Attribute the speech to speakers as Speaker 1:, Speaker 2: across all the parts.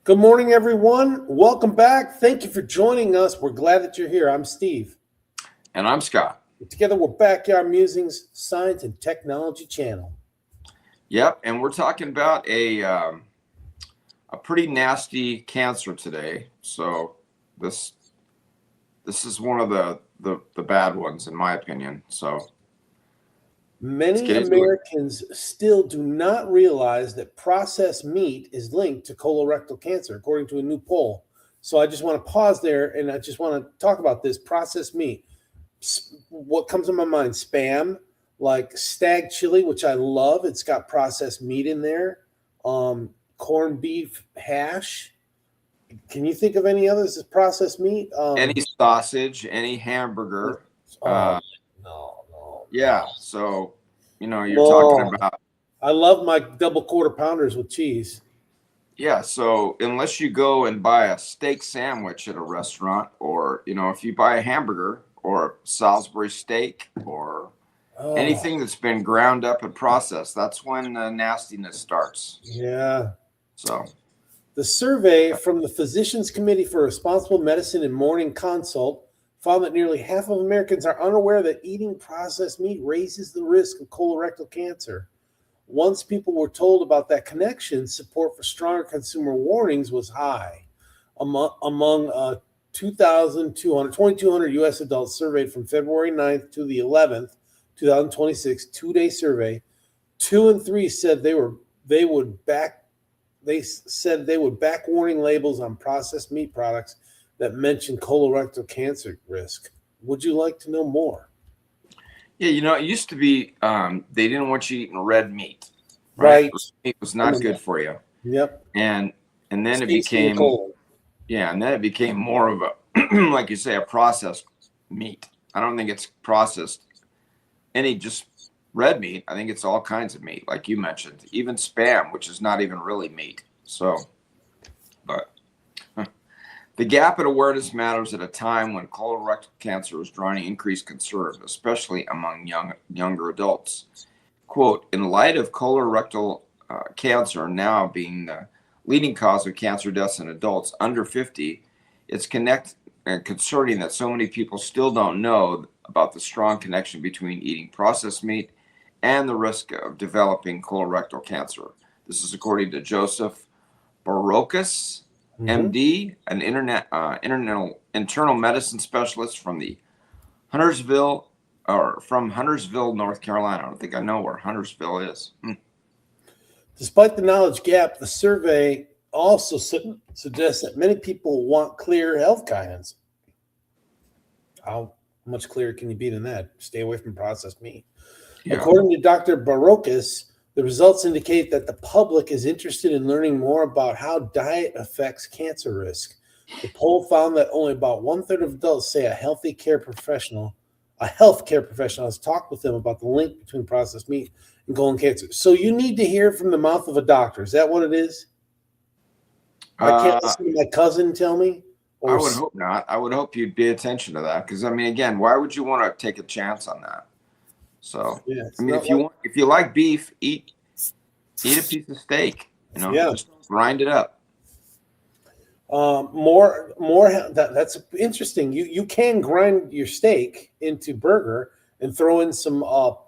Speaker 1: Good morning, everyone. Welcome back. Thank you for joining us. We're glad that you're here. I'm Steve.
Speaker 2: And I'm Scott.
Speaker 1: Together, we're Backyard Musings Science and Technology Channel.
Speaker 2: Yep, and we're talking about a pretty nasty cancer today. So this is one of the bad ones, in my opinion. So let's
Speaker 1: Many
Speaker 2: get into it.
Speaker 1: Americans still do not realize that processed meat is linked to colorectal cancer, according to a new poll. So I just want to pause there and I just want to talk about this processed meat. What comes to my mind? Spam, like stag chili, which I love. It's got processed meat in there. Corned beef hash. Can you think of any others as processed meat?
Speaker 2: Any sausage, any hamburger.
Speaker 1: Oh, no.
Speaker 2: Yeah, so you're talking
Speaker 1: No.
Speaker 2: about.
Speaker 1: I love my double quarter pounders with cheese.
Speaker 2: Yeah, so unless you go and buy a steak sandwich at a restaurant, or if you buy a hamburger or Salisbury steak or anything that's been ground up and processed, that's when the nastiness starts.
Speaker 1: Yeah.
Speaker 2: So
Speaker 1: the survey from the Physicians Committee for Responsible Medicine and Morning Consult found that nearly half of Americans are unaware that eating processed meat raises the risk of colorectal cancer. Once people were told about that connection, support for stronger consumer warnings was high. Among 2,200 U.S. adults surveyed from February 9th to the 11th, 2026, two-day survey, 2 and 3 said they would back warning labels on processed meat products that mention colorectal cancer risk. Would you like to know more?
Speaker 2: Yeah, it used to be they didn't want you eating red meat.
Speaker 1: Right.
Speaker 2: It was not good for you.
Speaker 1: Yep.
Speaker 2: And then it became more of a like you say, a processed meat. I don't think it's processed any just red meat. I think it's all kinds of meat, like you mentioned, even Spam, which is not even really meat. So, but the gap in awareness matters at a time when colorectal cancer is drawing increased concern, especially among younger adults. Quote, in light of colorectal cancer now being the leading cause of cancer deaths in adults under 50, it's concerning that so many people still don't know about the strong connection between eating processed meat and the risk of developing colorectal cancer. This is according to Joseph Barocas, MD, an internal medicine specialist from Huntersville, North Carolina. I don't think I know where Huntersville is.
Speaker 1: Despite the knowledge gap, the survey also suggests that many people want clear health guidance. How much clearer can you be than that? Stay away from processed meat. Yeah. According to Dr. Barocas, the results indicate that the public is interested in learning more about how diet affects cancer risk. The poll found that only about 1/3 of adults say a healthcare professional has talked with them about the link between processed meat and colon cancer. So you need to hear from the mouth of a doctor. Is that what it is? I can't listen to my cousin tell me.
Speaker 2: I would hope not. I would hope you'd pay attention to that, because again, why would you want to take a chance on that? So if you like beef, eat a piece of steak. Just grind it up.
Speaker 1: That's interesting. You can grind your steak into burger and throw in some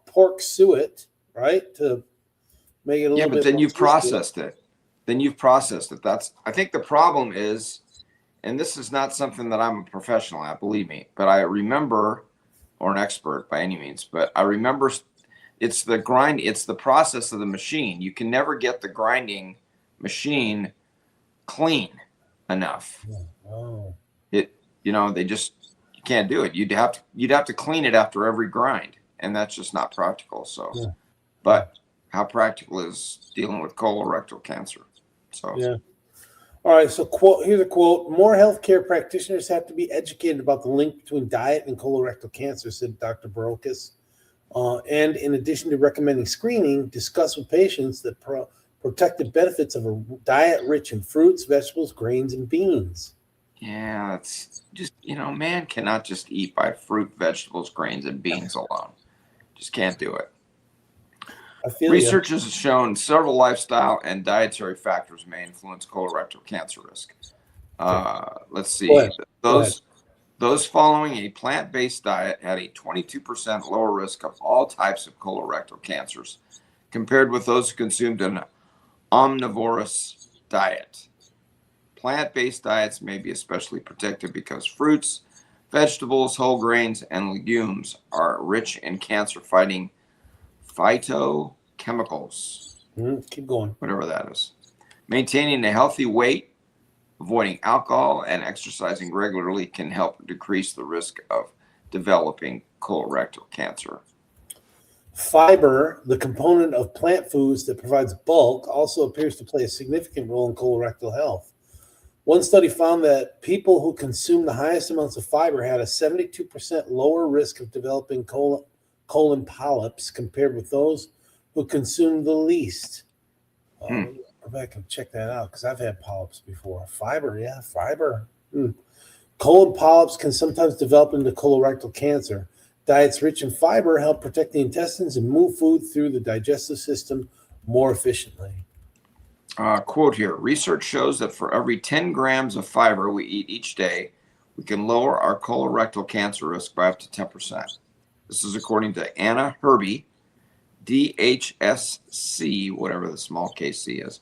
Speaker 1: pork suet, right, to make it a little bit.
Speaker 2: Yeah, but then you've processed it. I think the problem is, and this is not something that I'm a professional at, believe me, but I remember, or an expert by any means, but I remember it's the process of the machine. You can never get the grinding machine clean enough.
Speaker 1: Oh.
Speaker 2: You can't do it. You'd have to clean it after every grind, and that's just not practical. So, yeah. But how practical is dealing with colorectal cancer? So
Speaker 1: yeah. All right. So here's a quote: "More healthcare practitioners have to be educated about the link between diet and colorectal cancer," said Dr. Barocas. And in addition to recommending screening, discuss with patients the protective benefits of a diet rich in fruits, vegetables, grains, and beans.
Speaker 2: Yeah, it's just, man cannot just eat by fruit, vegetables, grains, and beans alone. Just can't do it.
Speaker 1: I feel you.
Speaker 2: Research has shown several lifestyle and dietary factors may influence colorectal cancer risk. Let's
Speaker 1: Go ahead.
Speaker 2: see.
Speaker 1: Go ahead.
Speaker 2: Those following a plant-based diet had a 22% lower risk of all types of colorectal cancers compared with those who consumed an omnivorous diet. Plant-based diets may be especially protected because fruits, vegetables, whole grains, and legumes are rich in cancer-fighting phytochemicals,
Speaker 1: Keep going.
Speaker 2: whatever that is. Maintaining a healthy weight, avoiding alcohol, and exercising regularly can help decrease the risk of developing colorectal cancer.
Speaker 1: Fiber, the component of plant foods that provides bulk, also appears to play a significant role in colorectal health. One study found that people who consumed the highest amounts of fiber had a 72% lower risk of developing colon polyps compared with those who consumed the least. Go back and check that out because I've had polyps before. Fiber. Colon polyps can sometimes develop into colorectal cancer. Diets rich in fiber help protect the intestines and move food through the digestive system more efficiently.
Speaker 2: Quote here, research shows that for every 10 grams of fiber we eat each day, we can lower our colorectal cancer risk by up to 10%. This is according to Anna Herby, DHSC, whatever the small case C is,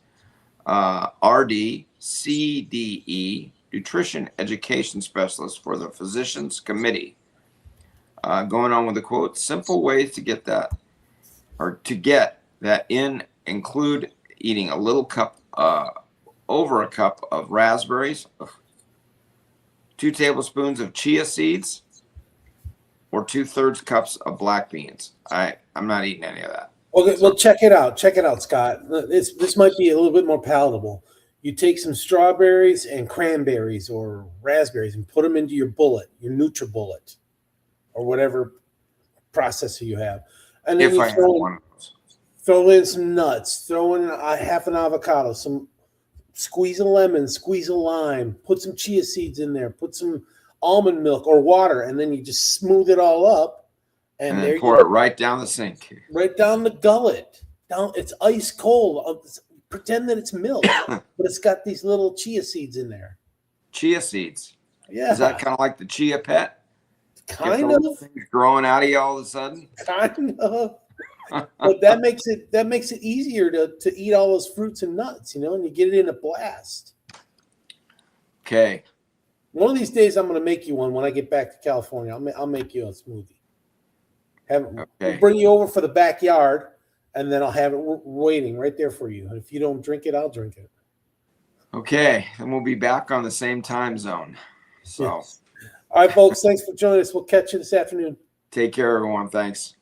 Speaker 2: RD, CDE, Nutrition Education Specialist for the Physicians Committee. Going on with the quote, simple ways to get that, or to get that in include eating a little cup, over a cup of raspberries, 2 tablespoons of chia seeds, or 2/3 cups of black beans. I'm not eating any of that.
Speaker 1: Okay, well, check it out. Check it out, Scott. This might be a little bit more palatable. You take some strawberries and cranberries or raspberries and put them into your bullet, your NutriBullet, or whatever processor you have. And then
Speaker 2: If
Speaker 1: you
Speaker 2: I have one of those.
Speaker 1: throw in some nuts, throw in half an avocado, squeeze a lemon, squeeze a lime, put some chia seeds in there, put some almond milk or water, and then you just smooth it all up.
Speaker 2: And then pour it right down the sink.
Speaker 1: Right down the gullet. It's ice cold. Pretend that it's milk, but it's got these little chia seeds in there.
Speaker 2: Chia seeds.
Speaker 1: Yeah.
Speaker 2: Is that kind of like the chia pet?
Speaker 1: Kind of.
Speaker 2: Things growing out of you all of a sudden?
Speaker 1: Kind of. But that makes it easier to eat all those fruits and nuts, and you get it in a blast.
Speaker 2: Okay.
Speaker 1: One of these days, I'm going to make you one when I get back to California. I'll make you a smoothie. We'll bring you over for the backyard, and then I'll have it waiting right there for you. And if you don't drink it, I'll drink it.
Speaker 2: Okay. And we'll be back on the same time zone. So.
Speaker 1: Yes. All right, folks. Thanks for joining us. We'll catch you this afternoon.
Speaker 2: Take care, everyone. Thanks.